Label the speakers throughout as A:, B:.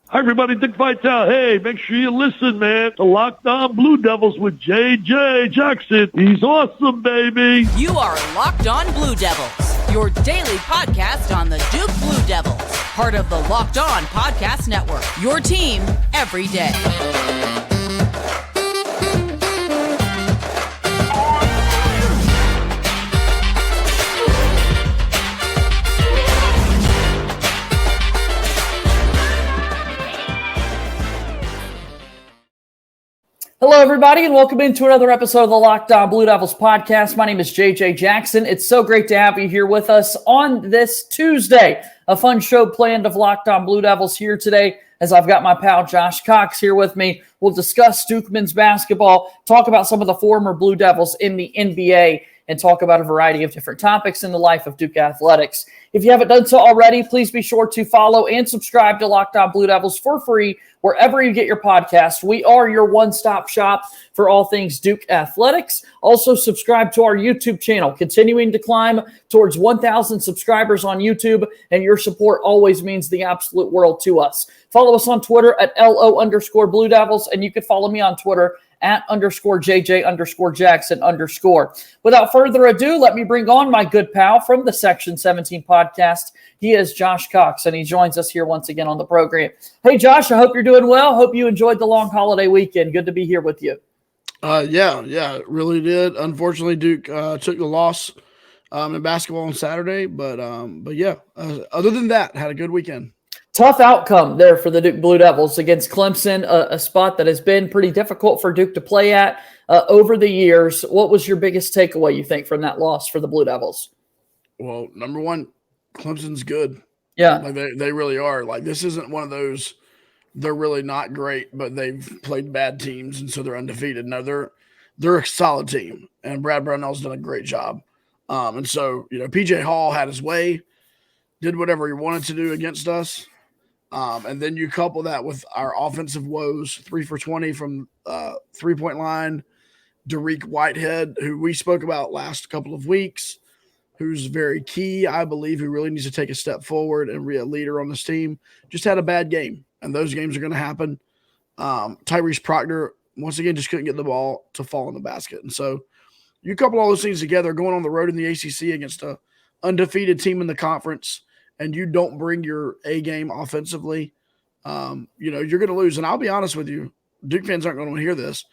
A: Hi, everybody. Dick Vitale. Hey, make sure you listen, man. The Locked On Blue Devils with J.J. Jackson. He's awesome, baby.
B: You are Locked On Blue Devils, your daily podcast on the Duke Blue Devils, part of the Locked On Podcast Network, your team every day.
C: Hello, everybody, and welcome into another episode of the Locked On Blue Devils podcast. My name is JJ Jackson. It's so great to have you here with us on this Tuesday. A fun show planned of Locked On Blue Devils here today, as I've got my pal Josh Cox here with me. We'll discuss Duke men's basketball, talk about some of the former Blue Devils in the NBA, and talk about a variety of different topics in the life of Duke athletics. If you haven't done so already, please be sure to follow and subscribe to Locked On Blue Devils for free wherever you get your podcast. We are your one-stop shop for all things Duke athletics. Also, subscribe to our YouTube channel, continuing to climb towards 1,000 subscribers on YouTube, and your support always means the absolute world to us. Follow us on Twitter at LO_Blue Devils, and you can follow me on Twitter at _JJ_Jackson_. Without further ado, let me bring on my good pal from the Section 17 podcast. He is Josh Cox, and he joins us here once again on the program. Hey, Josh, I hope you're doing well. Hope you enjoyed the long holiday weekend. Good to be here with you.
D: Yeah, it really did. Unfortunately, Duke took the loss in basketball on Saturday, but yeah, other than that, had a good weekend.
C: Tough outcome there for the Duke Blue Devils against Clemson, a spot that has been pretty difficult for Duke to play at over the years. What was your biggest takeaway, you think, from that loss for the Blue Devils?
D: Well, number one, Clemson's good.
C: Yeah.
D: Like they really are. Like, this isn't one of those, they're really not great, but they've played bad teams, and so they're undefeated. No, they're a solid team, and Brad Brownell's done a great job. And so, PJ Hall had his way, did whatever he wanted to do against us. And then you couple that with our offensive woes, 3 for 20 from three-point line. Derek Whitehead, who we spoke about last couple of weeks, who's very key, I believe, who really needs to take a step forward and be a leader on this team, just had a bad game, and those games are going to happen. Tyrese Proctor, once again, just couldn't get the ball to fall in the basket. And so you couple all those things together, going on the road in the ACC against a undefeated team in the conference, and you don't bring your A game offensively, you're going to lose. And I'll be honest with you, Duke fans aren't going to hear this.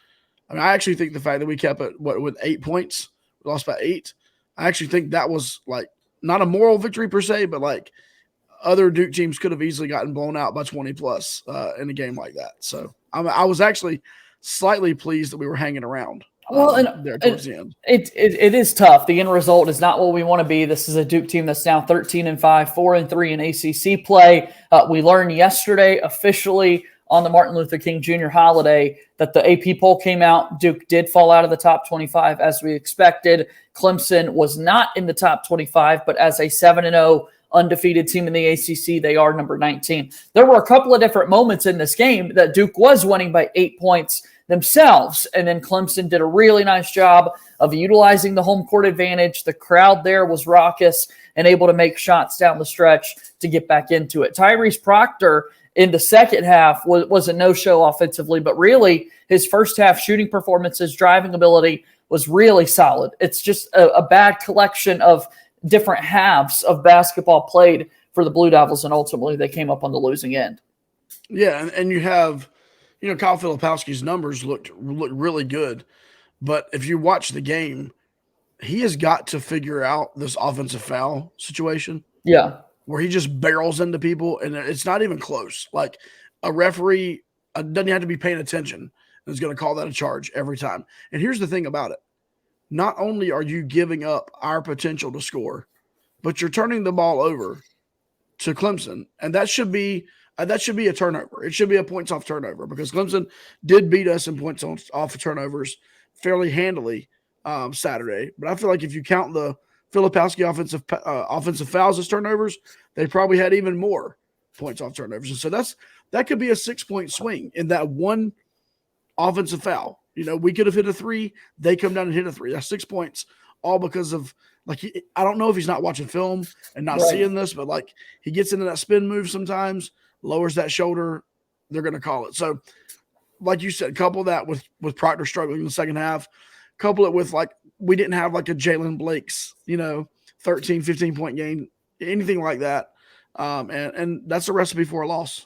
D: I mean, I actually think the fact that we kept it with 8 points, we lost by 8, I actually think that was like not a moral victory per se, but like other Duke teams could have easily gotten blown out by 20 plus in a game like that. So I was actually slightly pleased that we were hanging around.
C: Well,
D: there towards the end.
C: It is tough. The end result is not what we want to be. This is a Duke team that's now 13-5, 4-3 in ACC play. We learned yesterday officially on the Martin Luther King Jr. holiday that the AP poll came out. Duke did fall out of the top 25 as we expected. Clemson was not in the top 25, but as a 7-0 undefeated team in the ACC, they are number 19. There were a couple of different moments in this game that Duke was winning by 8 points themselves, and then Clemson did a really nice job of utilizing the home court advantage. The crowd there was raucous and able to make shots down the stretch to get back into it. Tyrese Proctor in the second half was a no-show offensively, but really his first half shooting performances, driving ability was really solid. It's just a bad collection of different halves of basketball played for the Blue Devils, and ultimately they came up on the losing end.
D: Yeah, and you have – Kyle Filipowski's numbers looked really good, but if you watch the game, he has got to figure out this offensive foul situation.
C: Yeah.
D: Where he just barrels into people, and it's not even close. Like, a referee doesn't have to be paying attention and is going to call that a charge every time. And here's the thing about it. Not only are you giving up our potential to score, but you're turning the ball over to Clemson, and that should be a turnover. It should be a points off turnover because Clemson did beat us in points off turnovers fairly handily Saturday. But I feel like if you count the Filipowski offensive fouls as turnovers, they probably had even more points off turnovers. And so that could be a 6-point swing in that one offensive foul. We could have hit a 3. They come down and hit a 3. That's 6 points, all because of I don't know if he's not watching film and not seeing this, but he gets into that spin move sometimes, lowers that shoulder, they're going to call it. So, like you said, couple that with Proctor struggling in the second half, couple it with like we didn't have like a Jalen Blake's, 13, 15-point game, anything like that. And that's a recipe for a loss.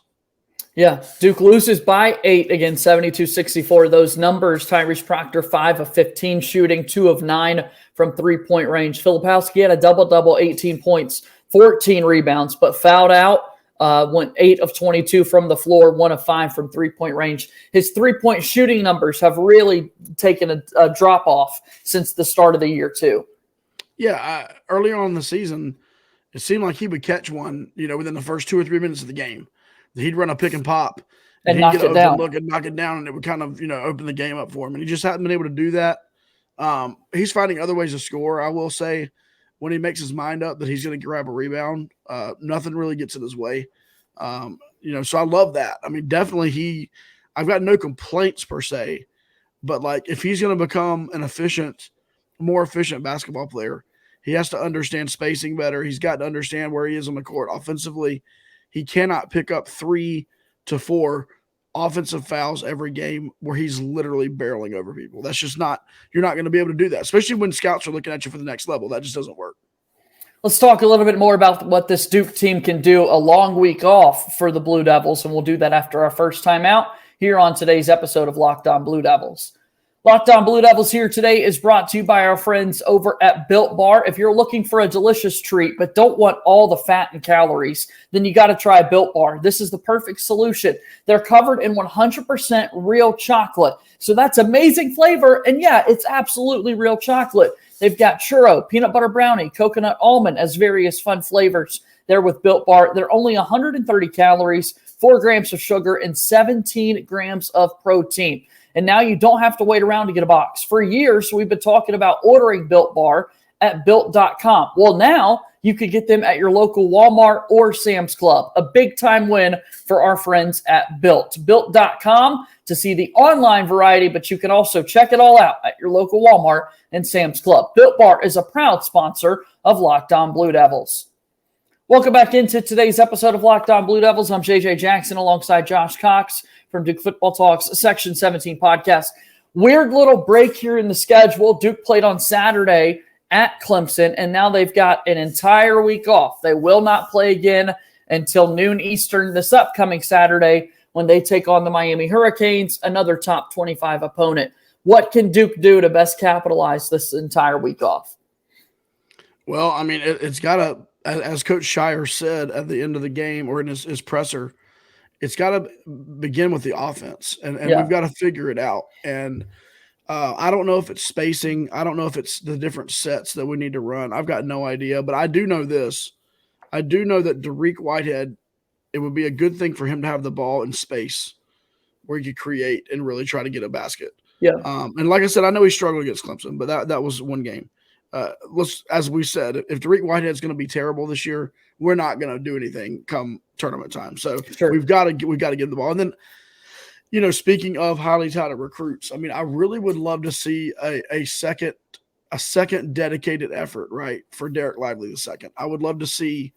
C: Yeah, Duke loses by 8 again, 72-64. Those numbers, Tyrese Proctor, 5 of 15 shooting, 2 of 9 from three-point range. Filipowski had a double-double, 18 points, 14 rebounds, but fouled out. Went 8 of 22 from the floor, 1 of 5 from three-point range. His three-point shooting numbers have really taken a drop-off since the start of the year, too.
D: Yeah, earlier on in the season, it seemed like he would catch one, within the first 2 or 3 minutes of the game. He'd run a pick and pop
C: and
D: he'd
C: knock
D: get
C: it down.
D: Look and knock it down, and it would kind of, open the game up for him. And he just hadn't been able to do that. He's finding other ways to score. I will say when he makes his mind up that he's going to grab a rebound, nothing really gets in his way. So I love that. I mean, definitely I've got no complaints per se, but like if he's going to become more efficient basketball player, he has to understand spacing better. He's got to understand where he is on the court offensively. He cannot pick up 3 to 4 offensive fouls every game where he's literally barreling over people. That's just you're not going to be able to do that, especially when scouts are looking at you for the next level. That just doesn't work.
C: Let's talk a little bit more about what this Duke team can do. A long week off for the Blue Devils, and we'll do that after our first time out here on today's episode of Locked On Blue Devils. Locked On Blue Devils here today is brought to you by our friends over at Built Bar. If you're looking for a delicious treat but don't want all the fat and calories, then you got to try Built Bar. This is the perfect solution. They're covered in 100% real chocolate. So that's amazing flavor. And yeah, it's absolutely real chocolate. They've got churro, peanut butter brownie, coconut almond as various fun flavors there with Built Bar. They're only 130 calories, 4 grams of sugar, and 17 grams of protein. And now you don't have to wait around to get a box. For years, we've been talking about ordering Built Bar at Built.com. Well, now you can get them at your local Walmart or Sam's Club. A big-time win for our friends at Built. Built.com to see the online variety, but you can also check it all out at your local Walmart and Sam's Club. Built Bar is a proud sponsor of Locked On Blue Devils. Welcome back into today's episode of Locked On Blue Devils. I'm JJ Jackson alongside Josh Cox from Duke Football Talks Section 17 podcast. Weird little break here in the schedule. Duke played on Saturday at Clemson, and now they've got an entire week off. They will not play again until noon Eastern this upcoming Saturday when they take on the Miami Hurricanes, another top 25 opponent. What can Duke do to best capitalize this entire week off?
D: Well, I mean, it's got to, as Coach Shire said at the end of the game or in his presser, it's got to begin with the offense, and we've got to figure it out. And I don't know if it's spacing. I don't know if it's the different sets that we need to run. I've got no idea, but I do know this. I do know that Dariq Whitehead, it would be a good thing for him to have the ball in space where he could create and really try to get a basket.
C: Yeah.
D: And like I said, I know he struggled against Clemson, but that was one game. As we said, if Dariq Whitehead's going to be terrible this year, we're not going to do anything come tournament time. So we've got to get the ball. And then, speaking of highly touted recruits, I mean, I really would love to see a second dedicated effort, right, for Derek Lively II. I would love to see,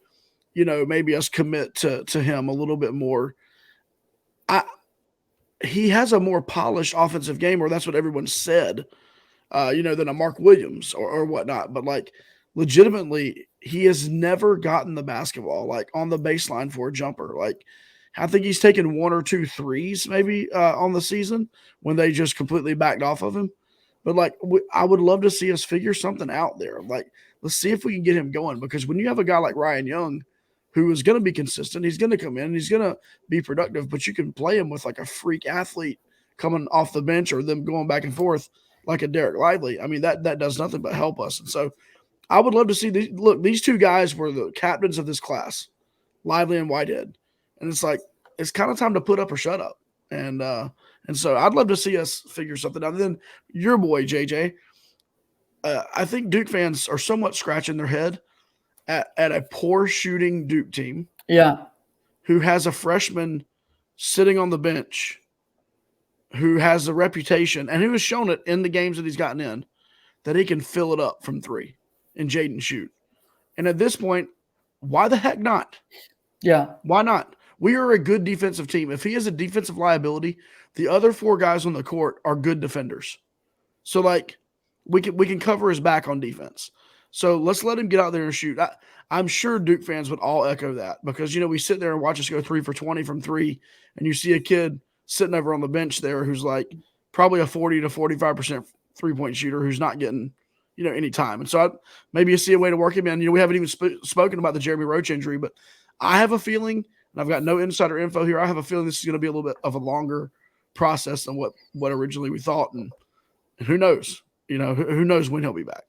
D: maybe us commit to him a little bit more. He has a more polished offensive game, or that's what everyone said, than a Mark Williams or whatnot. But like legitimately, he has never gotten the basketball like on the baseline for a jumper. Like I think he's taken 1 or 2 threes maybe on the season when they just completely backed off of him. But like I would love to see us figure something out there. Like let's see if we can get him going, because when you have a guy like Ryan Young who is going to be consistent, he's going to come in and he's going to be productive, but you can play him with like a freak athlete coming off the bench or them going back and forth like a Derek Lively. I mean, that does nothing but help us. And so I would love to see these two guys were the captains of this class, Lively and Whitehead. And it's like, it's kind of time to put up or shut up. And so I'd love to see us figure something out. And then your boy, JJ, I think Duke fans are somewhat scratching their head at a poor shooting Duke team.
C: Yeah.
D: Who has a freshman sitting on the bench who has the reputation and who has shown it in the games that he's gotten in that he can fill it up from 3 and Jaden shoot. And at this point, why the heck not?
C: Yeah.
D: Why not? We are a good defensive team. If he is a defensive liability, the other 4 guys on the court are good defenders. So, like, we can cover his back on defense. So let's let him get out there and shoot. I'm sure Duke fans would all echo that because, we sit there and watch us go 3 for 20 from 3, and you see a kid sitting over on the bench there who's like probably a 40 to 45% three-point shooter who's not getting, any time. And so maybe you see a way to work him in. We haven't even spoken about the Jeremy Roach injury, but I have a feeling, and I've got no insider info here, I have a feeling this is going to be a little bit of a longer process than what originally we thought. And who knows? Who knows when he'll be back.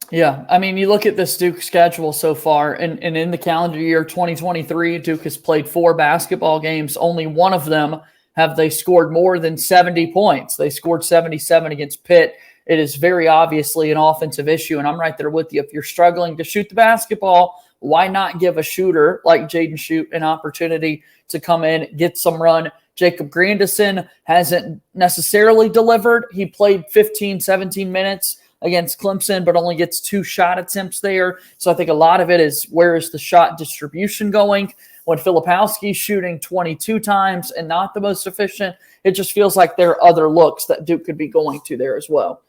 C: Yeah, I mean, you look at this Duke schedule so far, and in the calendar year 2023, Duke has played 4 basketball games. Only one of them have they scored more than 70 points. They scored 77 against Pitt. It is very obviously an offensive issue, and I'm right there with you. If you're struggling to shoot the basketball, why not give a shooter like Jaden Schutt an opportunity to come in, get some run? Jacob Grandison hasn't necessarily delivered. He played 15, 17 minutes against Clemson, but only gets 2 shot attempts there. So I think a lot of it is where is the shot distribution going? When Filipowski's shooting 22 times and not the most efficient, it just feels like there are other looks that Duke could be going to there as well.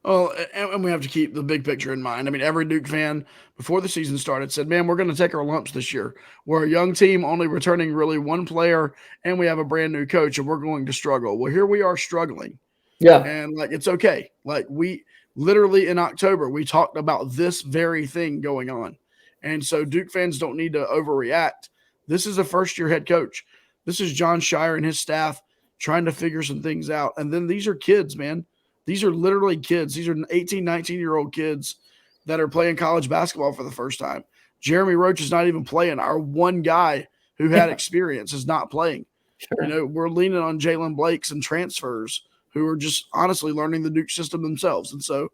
D: Well, and we have to keep the big picture in mind. I mean, every Duke fan before the season started said, man, we're going to take our lumps this year. We're a young team, only returning really 1 player, and we have a brand new coach, and we're going to struggle. Well, here we are struggling.
C: Yeah.
D: And, it's okay. We literally in October, we talked about this very thing going on. And so Duke fans don't need to overreact. This is a first-year head coach. This is John Shire and his staff trying to figure some things out. And then these are kids, man. These are literally kids. These are 18, 19-year-old kids that are playing college basketball for the first time. Jeremy Roach is not even playing. Our one guy who had experience is not playing.
C: Sure.
D: We're leaning on Jalen Blakes and transfers who are just honestly learning the Duke system themselves. And so,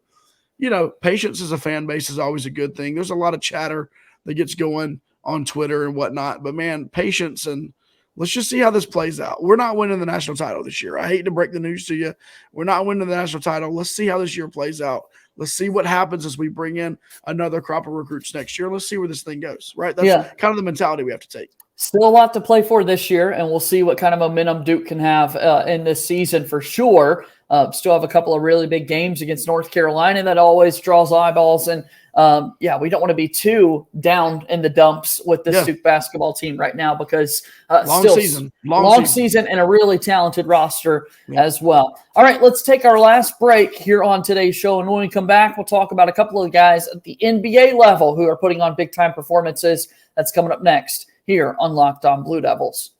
D: patience as a fan base is always a good thing. There's a lot of chatter that gets going on Twitter and whatnot. But, man, patience, and let's just see how this plays out. We're not winning the national title this year. I hate to break the news to you. We're not winning the national title. Let's see how this year plays out. Let's see what happens as we bring in another crop of recruits next year. Let's see where this thing goes, right? That's kind of the mentality we have to take.
C: Still a lot to play for this year, and we'll see what kind of momentum Duke can have in this season for sure. Still have a couple of really big games against North Carolina that always draws eyeballs. And, we don't want to be too down in the dumps with this Duke basketball team right now because
D: long
C: season and a really talented roster as well. All right, let's take our last break here on today's show. And when we come back, we'll talk about a couple of guys at the NBA level who are putting on big-time performances. That's coming up next here on Locked On Blue Devils.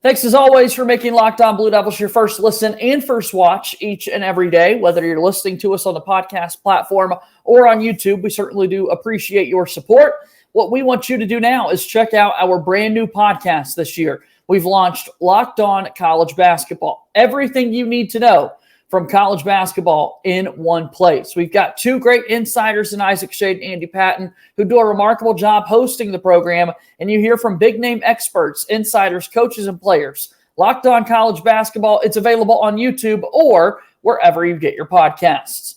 C: Thanks as always for making Locked On Blue Devils your first listen and first watch each and every day, whether you're listening to us on the podcast platform or on YouTube. We certainly do appreciate your support. What we want you to do now is check out our brand new podcast this year. We've launched Locked On College Basketball. Everything you need to know from college basketball in one place. We've got 2 great insiders in Isaac Shade and Andy Patton who do a remarkable job hosting the program, and you hear from big-name experts, insiders, coaches, and players. Locked On College Basketball, it's available on YouTube or wherever you get your podcasts.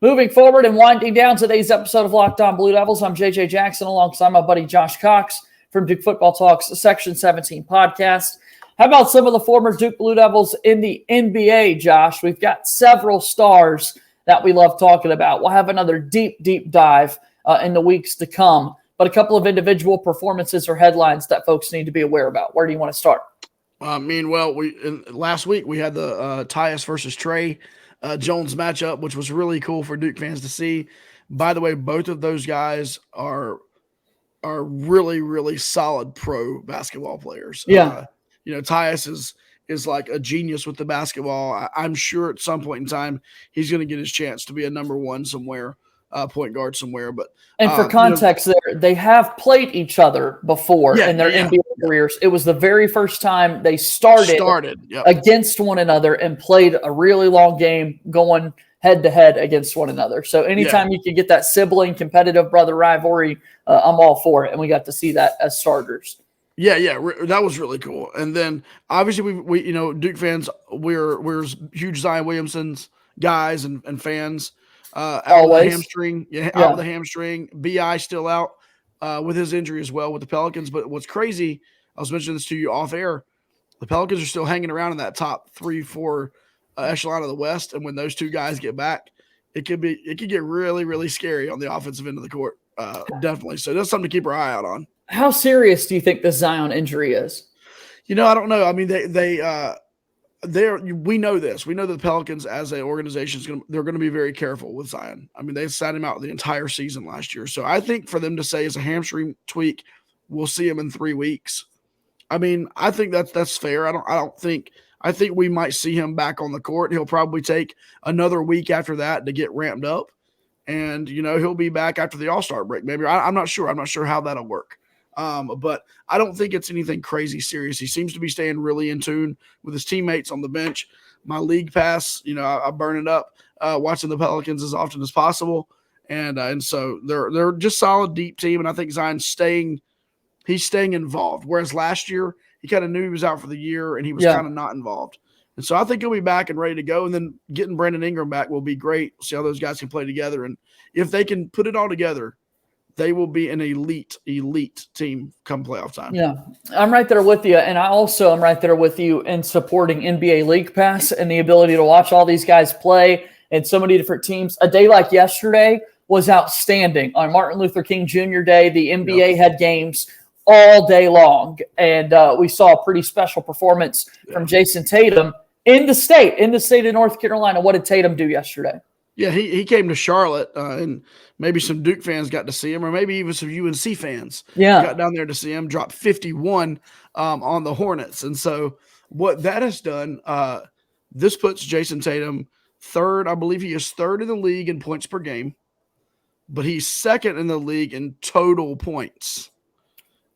C: Moving forward and winding down today's episode of Locked On Blue Devils, I'm JJ Jackson alongside my buddy Josh Cox from Duke Football Talk's Section 17 podcast. How about some of the former Duke Blue Devils in the NBA, Josh? We've got several stars that we love talking about. We'll have another deep dive in the weeks to come, but a couple of individual performances or headlines that folks need to be aware about. Where do you want to start?
D: Last week we had the Tyus versus Trey Jones matchup, which was really cool for Duke fans to see. By the way, both of those guys are really, really solid pro basketball players.
C: Yeah.
D: Tyus is like a genius with the basketball. I'm sure at some point in time he's going to get his chance to be a number 1 somewhere, point guard somewhere. But
C: for context, they have played each other before in their NBA careers. It was the very first time they started against one another and played a really long game going head-to-head against one another. So anytime you can get that sibling competitive brother rivalry, I'm all for it, and we got to see that as starters.
D: Yeah, that was really cool. And then obviously we Duke fans, we're huge Zion Williamson's guys and fans. Out with the hamstring, out with the hamstring. BI still out with his injury as well with the Pelicans. But what's crazy I was mentioning this to you off air. The Pelicans are still hanging around in that top 3-4 echelon of the West, and when those two guys get back, it could get really, really scary on the offensive end of the court. Definitely. So that's something to keep our eye out on.
C: How serious do you think the Zion injury is?
D: I don't know. I mean, we know this. We know that the Pelicans as an organization they're going to be very careful with Zion. I mean, they sat him out the entire season last year. So I think for them to say it's a hamstring tweak, we'll see him in 3 weeks. I mean, I think that's fair. I think we might see him back on the court. He'll probably take another week after that to get ramped up. And, he'll be back after the All-Star break. Maybe I'm not sure. I'm not sure how that'll work. But I don't think it's anything crazy serious. He seems to be staying really in tune with his teammates on the bench. My league pass, I burn it up watching the Pelicans as often as possible. And so they're just solid, deep team. And I think Zion's staying involved. Whereas last year, he kind of knew he was out for the year and he was kind of not involved. And so I think he'll be back and ready to go. And then getting Brandon Ingram back will be great. See how those guys can play together. And if they can put it all together, they will be an elite team come playoff time.
C: Yeah, I'm right there with you. And I also am right there with you in supporting NBA League Pass and the ability to watch all these guys play and so many different teams. A day like yesterday was outstanding. On Martin Luther King Jr. Day, the NBA had games all day long. And we saw a pretty special performance from Jayson Tatum in the state of North Carolina. What did Tatum do yesterday?
D: Yeah, he came to Charlotte, and maybe some Duke fans got to see him, or maybe even some UNC fans got down there to see him, drop 51 on the Hornets. And so what that has done, this puts Jayson Tatum third. I believe he is third in the league in points per game, but he's second in the league in total points.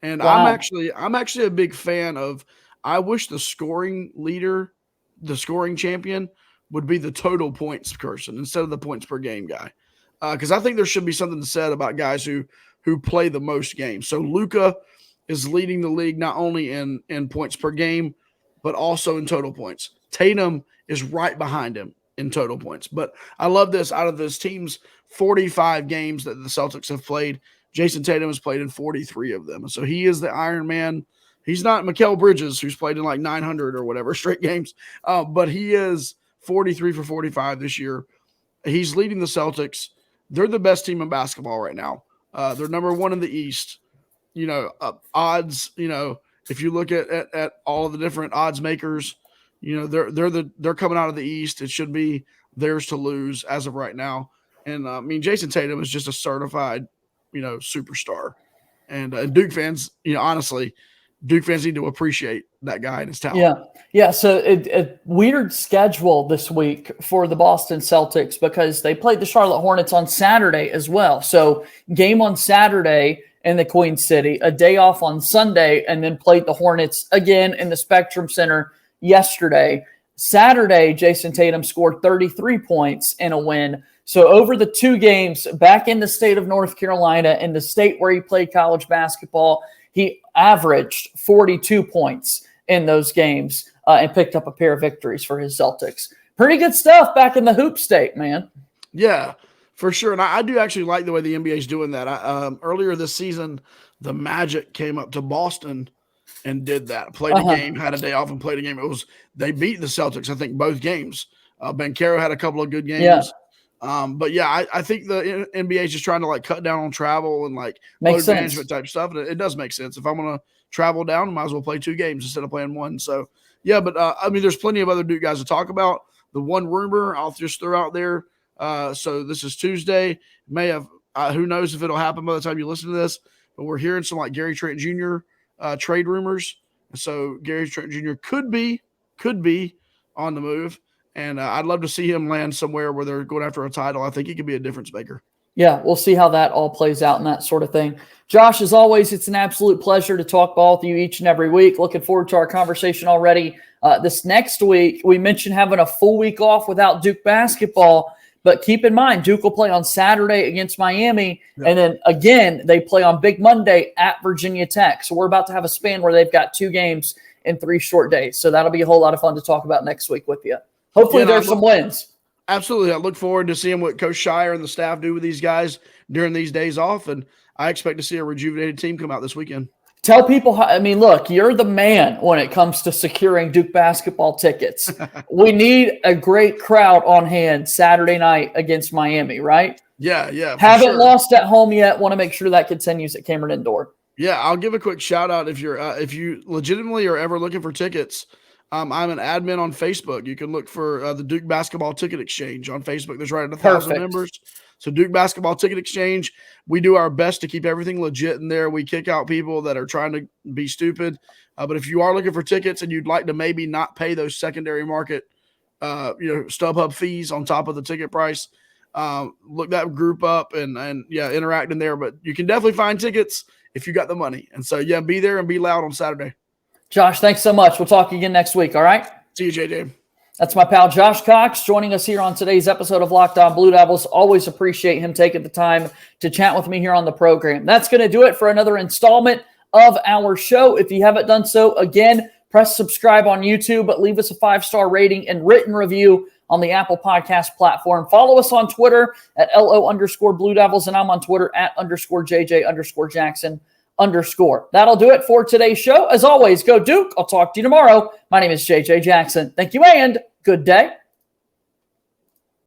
D: And wow. I'm actually a big fan of, I wish the scoring leader, the scoring champion, would be the total points person instead of the points per game guy. Because I think there should be something said about guys who play the most games. So Luka is leading the league not only in points per game, but also in total points. Tatum is right behind him in total points. But I love this. Out of this team's 45 games that the Celtics have played, Jayson Tatum has played in 43 of them. And so he is the Iron Man. He's not Mikal Bridges, who's played in like 900 or whatever straight games, but he is 43 for 45 this year. He's leading the Celtics. They're the best team in basketball right now. They're number one in the East. Odds, if you look at all of the different odds makers, they're coming out of the East. It should be theirs to lose as of right now. And Jayson Tatum is just a certified, superstar. And Duke fans, honestly, Duke fans need to appreciate that guy and his talent.
C: Yeah. So a weird schedule this week for the Boston Celtics because they played the Charlotte Hornets on Saturday as well. So game on Saturday in the Queen City, a day off on Sunday, and then played the Hornets again in the Spectrum Center yesterday. Saturday, Jayson Tatum scored 33 points in a win. So over the 2 games back in the state of North Carolina, in the state where he played college basketball, he averaged 42 points in those games and picked up a pair of victories for his Celtics. Pretty good stuff back in the hoop state, man.
D: Yeah, for sure. And I do actually like the way the NBA is doing that. Earlier this season, the Magic came up to Boston and did that. Played a game, had a day off, and played a game. They beat the Celtics, I think, both games. Banchero had a couple of good games.
C: Yeah.
D: I think the NBA is just trying to cut down on travel and load management type stuff. And it does make sense. If I'm going to travel down, I might as well play 2 games instead of playing 1. So yeah, but there's plenty of other Duke guys to talk about. The one rumor I'll just throw out there. So this is Tuesday. May have, who knows if it'll happen by the time you listen to this, but we're hearing some Gary Trent Jr. Trade rumors. So Gary Trent Jr. could be on the move. And I'd love to see him land somewhere where they're going after a title. I think he could be a difference maker.
C: Yeah, we'll see how that all plays out and that sort of thing. Josh, as always, it's an absolute pleasure to talk ball with you each and every week. Looking forward to our conversation already. This next week, we mentioned having a full week off without Duke basketball. But keep in mind, Duke will play on Saturday against Miami. Yep. And then, again, they play on Big Monday at Virginia Tech. So we're about to have a span where they've got 2 games in 3 short days. So that'll be a whole lot of fun to talk about next week with you. Hopefully there's some wins.
D: Absolutely. I look forward to seeing what Coach Shire and the staff do with these guys during these days off, and I expect to see a rejuvenated team come out this weekend.
C: Tell people how, look, you're the man when it comes to securing Duke basketball tickets. We need a great crowd on hand Saturday night against Miami, right?
D: Yeah.
C: Haven't lost at home yet. Want to make sure that continues at Cameron Indoor.
D: Yeah, I'll give a quick shout out if you legitimately are ever looking for tickets. I'm an admin on Facebook. You can look for the Duke Basketball Ticket Exchange on Facebook. There's right at 1,000 members. So Duke Basketball Ticket Exchange, we do our best to keep everything legit in there. We kick out people that are trying to be stupid. But if you are looking for tickets and you'd like to maybe not pay those secondary market, StubHub fees on top of the ticket price, look that group up and interact in there. But you can definitely find tickets if you got the money. And so, be there and be loud on Saturday.
C: Josh, thanks so much. We'll talk again next week, all right?
D: See you, JJ.
C: That's my pal Josh Cox joining us here on today's episode of Locked On Blue Devils. Always appreciate him taking the time to chat with me here on the program. That's going to do it for another installment of our show. If you haven't done so, again, press subscribe on YouTube, but leave us a 5-star rating and written review on the Apple Podcast platform. Follow us on Twitter at @LO_Blue Devils, and I'm on Twitter at @JJ_Jackson_. That'll do it for today's show. As always, go Duke. I'll talk to you tomorrow. My name is JJ Jackson. Thank you and good day.